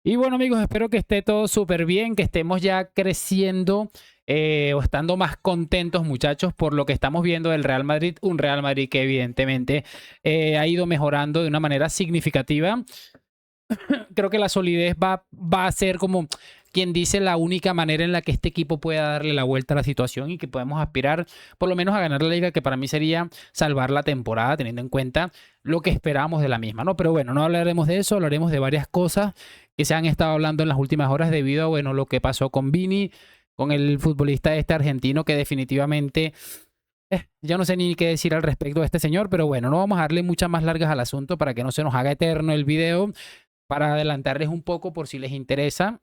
Y bueno, amigos, espero que esté todo súper bien, que estemos ya creciendo o estando más contentos, muchachos, por lo que estamos viendo del Real Madrid. Un Real Madrid que evidentemente ha ido mejorando de una manera significativa. Creo que la solidez va a ser como quien dice la única manera en la que este equipo pueda darle la vuelta a la situación y que podemos aspirar por lo menos a ganar la liga, que para mí sería salvar la temporada teniendo en cuenta lo que esperamos de la misma, ¿no? Pero bueno, no hablaremos de eso, hablaremos de varias cosas que se han estado hablando en las últimas horas debido a, bueno, lo que pasó con Vini, con el futbolista este argentino que definitivamente yo no sé ni qué decir al respecto de este señor, pero bueno, no vamos a darle muchas más largas al asunto para que no se nos haga eterno el video. Para adelantarles un poco por si les interesa,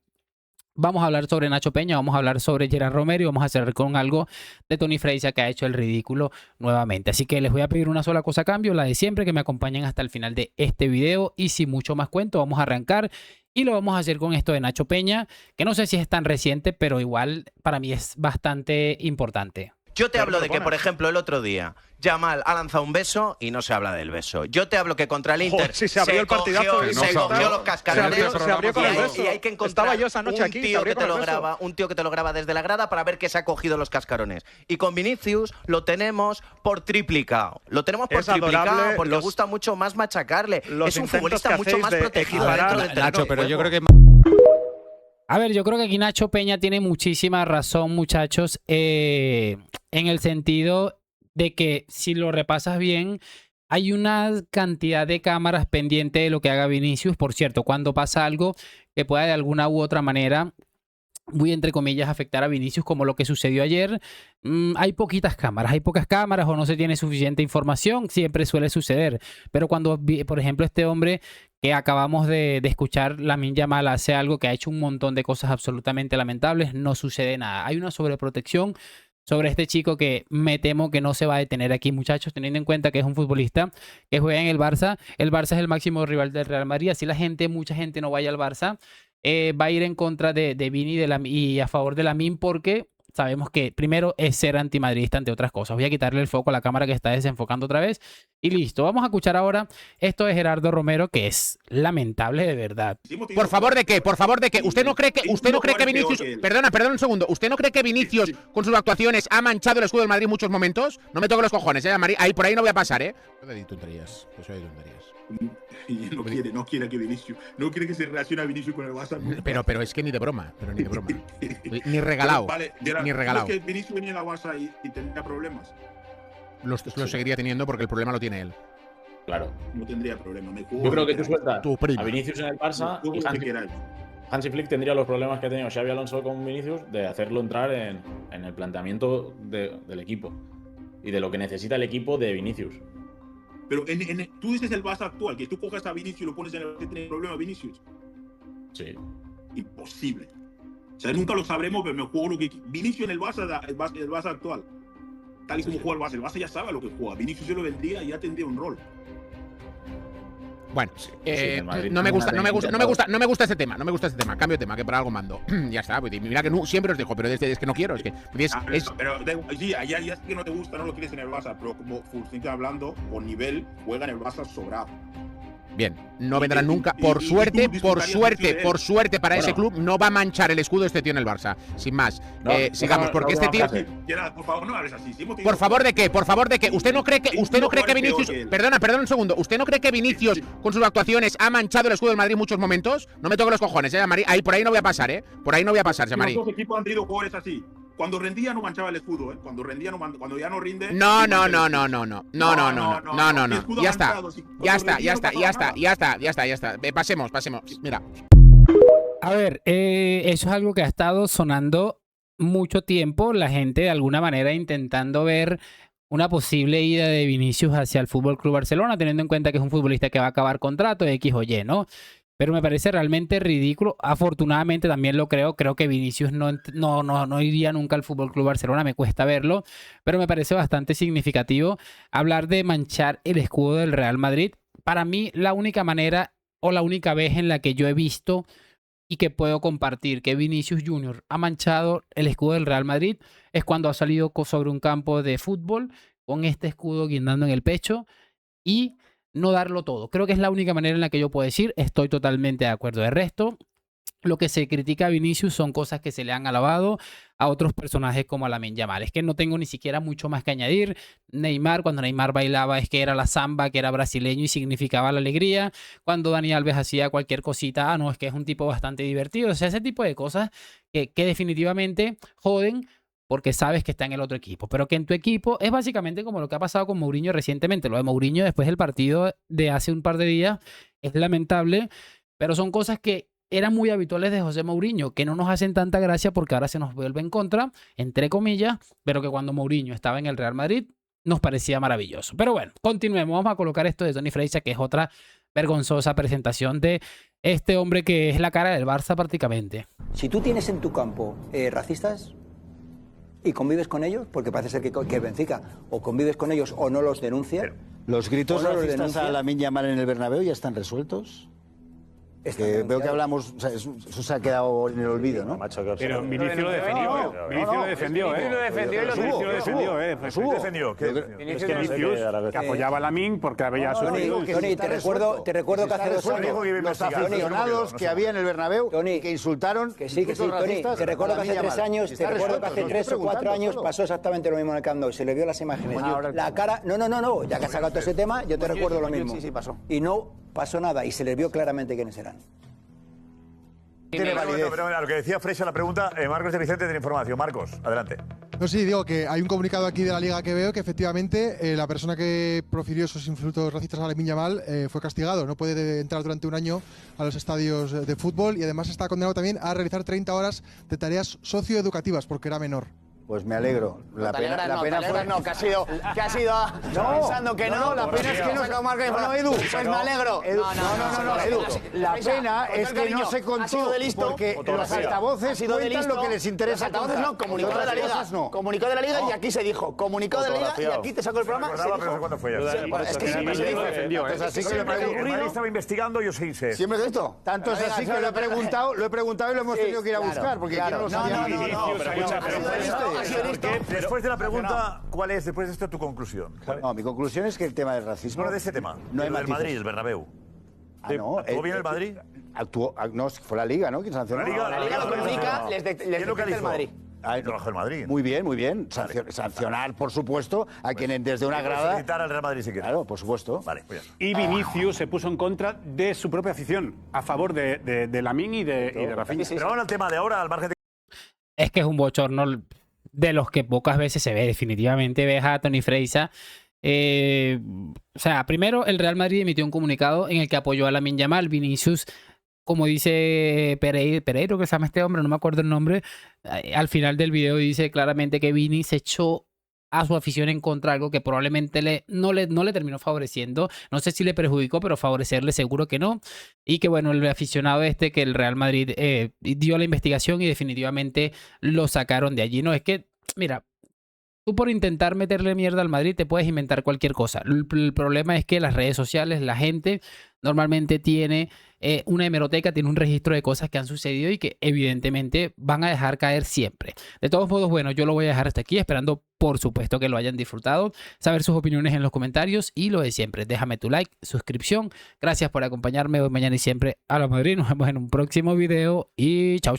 vamos a hablar sobre Nacho Peña, vamos a hablar sobre Gerard Romero y vamos a cerrar con algo de Tony Freisa que ha hecho el ridículo nuevamente. Así que les voy a pedir una sola cosa a cambio, la de siempre, que me acompañen hasta el final de este video y sin mucho más cuento, vamos a arrancar y lo vamos a hacer con esto de Nacho Peña, que no sé si es tan reciente, pero igual para mí es bastante importante. Yo te hablo de que, por ejemplo, el otro día Yamal ha lanzado un beso y no se habla del beso. Yo te hablo que contra el Inter se abrió el partidazo y se cogió los cascarones se abrió con el beso. y hay que encontrar Estaba yo esa noche aquí, un tío que te lo graba desde la grada para ver que se ha cogido los cascarones. Y con Vinicius lo tenemos por triplicado. Lo tenemos por triplicado porque gusta mucho más machacarle. Es un futbolista mucho más protegido dentro del terreno. Nacho, pero yo creo que... A ver, yo creo que aquí Nacho Peña tiene muchísima razón, muchachos, en el sentido de que si lo repasas bien, hay una cantidad de cámaras pendientes de lo que haga Vinicius. Por cierto, cuando pasa algo que pueda de alguna u otra manera, muy entre comillas, afectar a Vinicius, como lo que sucedió ayer, hay pocas cámaras o no se tiene suficiente información, siempre suele suceder. Pero cuando, por ejemplo, este hombre que acabamos de escuchar, Lamine Yamal, hace algo que ha hecho un montón de cosas absolutamente lamentables, no sucede nada. Hay una sobreprotección sobre este chico que me temo que no se va a detener aquí, muchachos, teniendo en cuenta que es un futbolista que juega en el Barça. El Barça es el máximo rival del Real Madrid, así mucha gente no vaya al Barça. Va a ir en contra de Vini y a favor de Lamine porque sabemos que primero es ser antimadridista ante otras cosas. Voy a quitarle el foco a la cámara que está desenfocando otra vez y listo. Vamos a escuchar ahora esto de Gerardo Romero, que es lamentable de verdad. Por favor de qué, ¿Usted no cree que Vinicius... Perdona un segundo. ¿Usted no cree que Vinicius con sus actuaciones ha manchado el escudo del Madrid en muchos momentos? No me toque los cojones, ahí por ahí no voy a pasar, Eso de tonterías. Y no quiere que Vinicius, no quiere que se relacione a Vinicius con el Barça. Pero es que ni de broma, ni regalado. Vale, ni regalado. ¿Es que Vinicius venía a la Barça y tenía problemas? Lo seguiría teniendo porque el problema lo tiene él. Claro. No tendría problema. Yo creo que tú sueltas Tu prima. a Vinicius en el Barça y Hansi Flick tendría los problemas que ha tenido Xabi Alonso con Vinicius de hacerlo entrar en el planteamiento del equipo y de lo que necesita el equipo de Vinicius. Pero tú dices el Barça actual, que tú coges a Vinicius y lo pones en el que tiene problema Vinicius. Sí. Imposible. O sea, nunca lo sabremos, pero me juego lo que... Vinicius en el Barça actual. Tal y como juega el Barça ya sabe lo que juega. Vinicius se lo vendría y ya tendría un rol. Bueno, Madrid, no me gusta ese tema, cambio de tema, que por algo mando. Ya está, pues, mira que siempre os dejo, pero es que no quiero, es que sí, ya es que no te gusta, no lo quieres en el Barça, pero como futbolista hablando, por nivel, juega en el Barça sobrado. Bien, no vendrá nunca, por suerte para ese club, no va a manchar el escudo este tío en el Barça, sin más. Sigamos, porque este tío... Por favor, no hables así. ¿Por favor de qué? ¿Usted no cree que Vinicius... Perdona un segundo. ¿Usted no cree que Vinicius con sus actuaciones ha manchado el escudo del Madrid en muchos momentos? No me toque los cojones, ahí por ahí no voy a pasar, Por ahí no voy a pasar, Marí. Los equipos han tenido jugadores así. Cuando rendía no manchaba el escudo, Cuando ya no rinde. No. Ya está. Pasemos. Mira. A ver, eso es algo que ha estado sonando mucho tiempo. La gente de alguna manera intentando ver una posible ida de Vinicius hacia el FC Barcelona, teniendo en cuenta que es un futbolista que va a acabar contrato X o Y, ¿no? Pero me parece realmente ridículo. Afortunadamente también lo creo. Creo que Vinicius no iría nunca al FC Barcelona. Me cuesta verlo. Pero me parece bastante significativo hablar de manchar el escudo del Real Madrid. Para mí, la única manera o la única vez en la que yo he visto y que puedo compartir que Vinicius Junior ha manchado el escudo del Real Madrid es cuando ha salido sobre un campo de fútbol con este escudo guindando en el pecho y no darlo todo. Creo que es la única manera en la que yo puedo decir estoy totalmente de acuerdo. De resto, lo que se critica a Vinicius son cosas que se le han alabado a otros personajes como a Lamine Yamal. Es que no tengo ni siquiera mucho más que añadir. Neymar, cuando Neymar bailaba, es que era la samba, que era brasileño y significaba la alegría. Cuando Dani Alves hacía cualquier cosita, no, es que es un tipo bastante divertido. O sea, ese tipo de cosas que definitivamente joden porque sabes que está en el otro equipo. Pero que en tu equipo es básicamente como lo que ha pasado con Mourinho recientemente. Lo de Mourinho después del partido de hace un par de días es lamentable, pero son cosas que eran muy habituales de José Mourinho, que no nos hacen tanta gracia porque ahora se nos vuelve en contra, entre comillas, pero que cuando Mourinho estaba en el Real Madrid nos parecía maravilloso. Pero bueno, continuemos. Vamos a colocar esto de Toni Freixa, que es otra vergonzosa presentación de este hombre que es la cara del Barça prácticamente. Si tú tienes en tu campo racistas y convives con ellos, porque parece ser que Benfica o convives con ellos o no los denuncia. ¿Los gritos racistas a Lamine Yamal en el Bernabéu ya están resueltos? Veo que hablamos, o sea, eso se ha quedado en el olvido, ¿no? Pero Vinicius lo defendió. Vinicius lo defendió, ¿eh? Vinicius lo defendió. Vinicius que apoyaba a Lamine porque había sufrido. Toni, te recuerdo que hace 2 años los aficionados que había en el Bernabéu que insultaron. Que sí, Toni, te recuerdo que hace 3 años, te recuerdo que hace 3 o 4 años pasó exactamente lo mismo en el Camp Nou. Se le vio las imágenes. La cara, no, ya que has sacado todo ese tema, yo te recuerdo lo mismo. Sí, pasó. Y no pasó nada y se les vio claramente quiénes eran. Tiene validez. Pero lo que decía Freixa, la pregunta, Marcos de Vicente tiene información. Marcos, adelante. No, sí, digo que hay un comunicado aquí de la Liga que veo que efectivamente la persona que profirió esos insultos racistas a Lamine Yamal fue castigado. No puede entrar durante 1 año a los estadios de fútbol y además está condenado también a realizar 30 horas de tareas socioeducativas porque era menor. Pues me alegro. La pena fue... No, que ha sido pensando que no. La pena es que no. No, Edu, pues me alegro. No, Edu. La pena es que no se contó porque los altavoces cuentan lo que les interesa. Altavoces no, comunicó de la Liga. Comunicó de la Liga y aquí se dijo. Comunicó de la Liga y aquí te sacó el programa. ¿Cuándo fue ya? Es que siempre se defendió. Nadie estaba investigando, yo sí sé. ¿Siempre de esto? Tanto es así que lo he preguntado y lo hemos tenido que ir a buscar porque aquí no lo sabíamos. Después de la pregunta, ¿cuál es, después de esto, tu conclusión? No, mi conclusión es que el tema del racismo... No de ese tema, no hay el Madrid, el Bernabéu. ¿Actuó bien el Madrid? No, fue la Liga, ¿no? ¿Quién sancionó? La Liga lo comunica, les detecta el Madrid. Trabajó el Madrid. Muy bien. Sancionar, por supuesto, a quienes desde una grada... Felicitar al Real Madrid si quieres. Claro, por supuesto. Vale, pues ya. Y Vinicius se puso en contra de su propia afición, a favor de Lamine y de Rafinha. Pero vamos al tema de ahora, al margen de... Es que es un bochorno de los que pocas veces se ve. Definitivamente ves a Toni Freixa. O sea, primero el Real Madrid emitió un comunicado en el que apoyó a Lamine Yamal. Vinicius, como dice Pereiro, que se llama este hombre, no me acuerdo el nombre, al final del video dice claramente que Vini se echó a su afición en contra, algo que probablemente no le terminó favoreciendo. No sé si le perjudicó, pero favorecerle seguro que no. Y que bueno, el aficionado que el Real Madrid dio la investigación y definitivamente lo sacaron de allí. No, es que, mira, tú por intentar meterle mierda al Madrid te puedes inventar cualquier cosa. El problema es que las redes sociales, la gente normalmente tiene una hemeroteca, tiene un registro de cosas que han sucedido y que evidentemente van a dejar caer siempre. De todos modos, bueno, yo lo voy a dejar hasta aquí, esperando por supuesto que lo hayan disfrutado, saber sus opiniones en los comentarios y lo de siempre, déjame tu like, suscripción. Gracias por acompañarme hoy, mañana y siempre a la Madrid. Nos vemos en un próximo video y chao, chao.